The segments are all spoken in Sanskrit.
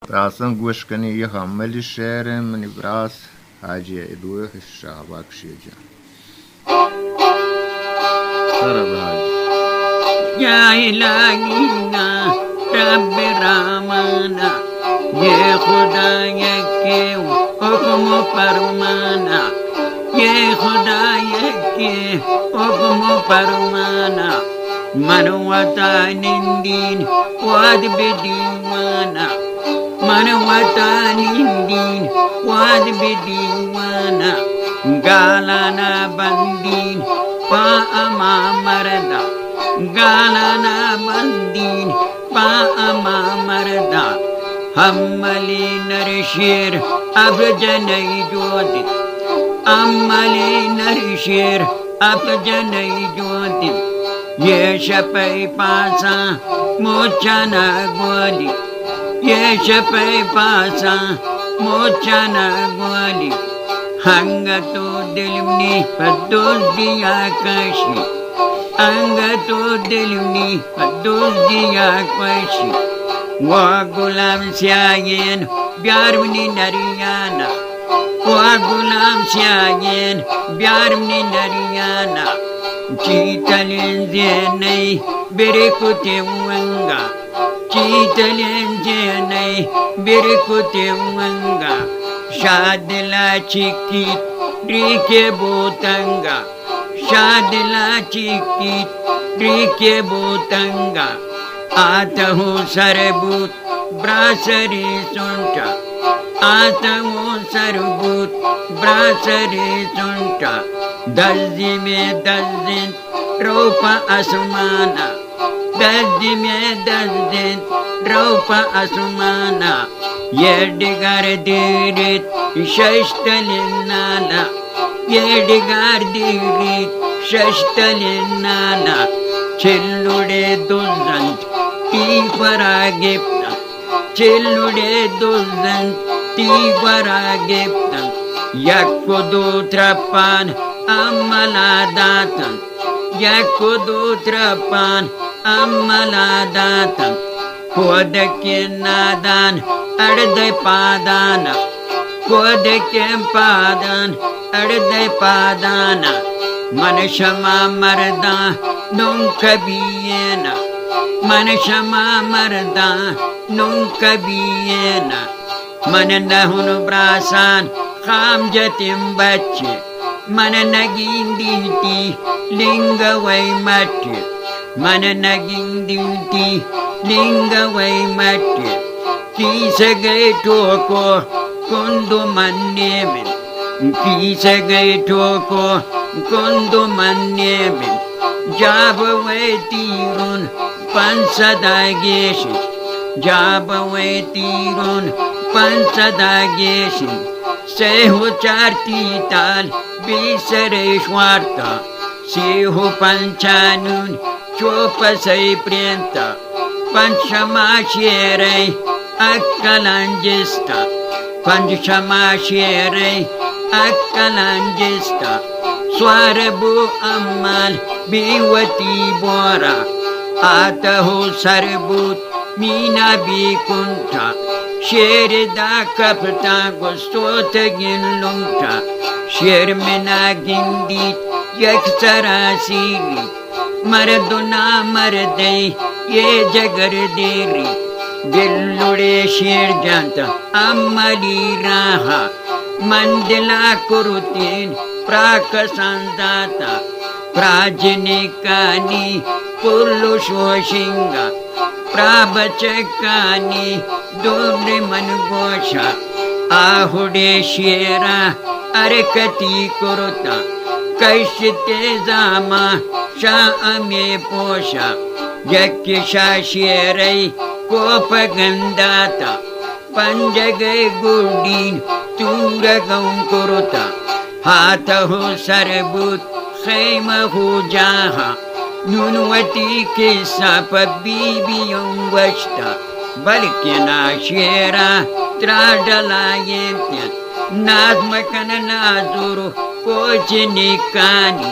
براسن گوش کنی یه خمالی شعر منی براس حاجی ادوه الشعباك شيجا سرب حاجي يا إلهينا رب رامانا ये खुदा यके हुक्म फरमाना ये खुदा यके हुक्म फरमाना मनवता निंदीन वाद बेदीवाना मनवता निंदीन वाद बेदीवाना गालाना बंदीन पा अमा मरदा गालाना बंदीन पा अमा मरदा हमली नरशेर अब जनई ज्योति अमली नरशेर अब जनई ज्योति ये शपै पासा मोचन गोली ये शपै पासा मोचन गोली हंग तो दिलनी पदोल दिया कशी अंग तो दिलनी पदोल दिया कशी wa gulam siayen biarmni nariyana wa gulam siayen biarmni nariyana chitalen zenai berikute wanga chitalen zenai berikute wanga shadla chikit rike botanga shadla chikit rike botanga आता हूँ सरबूत ब्रासरी सुंटा आता हूँ सरबूत ब्रासरी सुंटा 10 दिन में 10 दिन रोपा आसमाना 10 दिन में 10 दिन रोपा आसमाना ये डिगार दीरित शष्टलिनाना ये डिगार दीरित शष्टलिनाना चिल्लुडे दुल्हन ती परागेप्ता चिल्लुडे दुल्हन ती परागेप्ता याकुदूत्रपान अमलादातन याकुदूत्रपान अमलादातन कोदके नादान अर्धे पादाना कोदके पादान अर्धे पादाना मनशमा मरदा nunca viena manashama marda nunca viena manana hunu brasan kham jatim bacche manana ginditi linga way matte manana ginditi linga way matte kise gay toko kundu mannemen kise gay toko kundu mannemen Jabaway tirun pansadageshi Jabaway tirun pansadageshi Sehu charti tal bisareshwarta Sehu panchanun chopa say prienta Panchamashirai akkalanjista Panchamashirai akkalanjista Swarabu amal biwati bora Atahu sarbut mina bikunta Sherida kapta gostota ginlungta Shermina gindit yaksara siri Maraduna maradai ye jagardiri Dillude shirjanta amali raha Mandela kurutin prakasandata प्राजनिकानि पुरुषोशिंगा प्राबचकानि दुर्मनघोषा आहुडे शेरा अरकती कुरुता कैश्यते जामा शा अमे पोषा यज्ञशा शेरै कोपगंदाता पंजगै गुडीन तूरगं कुरुता हाथहु सरबूत खैमहु जाहा नुनवती किस्सा पबीबियों वष्टा बल्कना शेरा त्राडलायेत्य नाद्मकन नाजुरु कोचनिकानि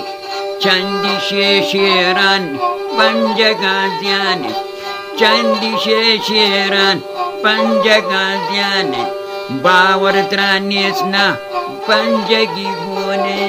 चंदिशे शेरान पंजगाज्यानि चंदिशे शेरान पंजगाद्याने बावर त्राणेस ना पंजगी बोने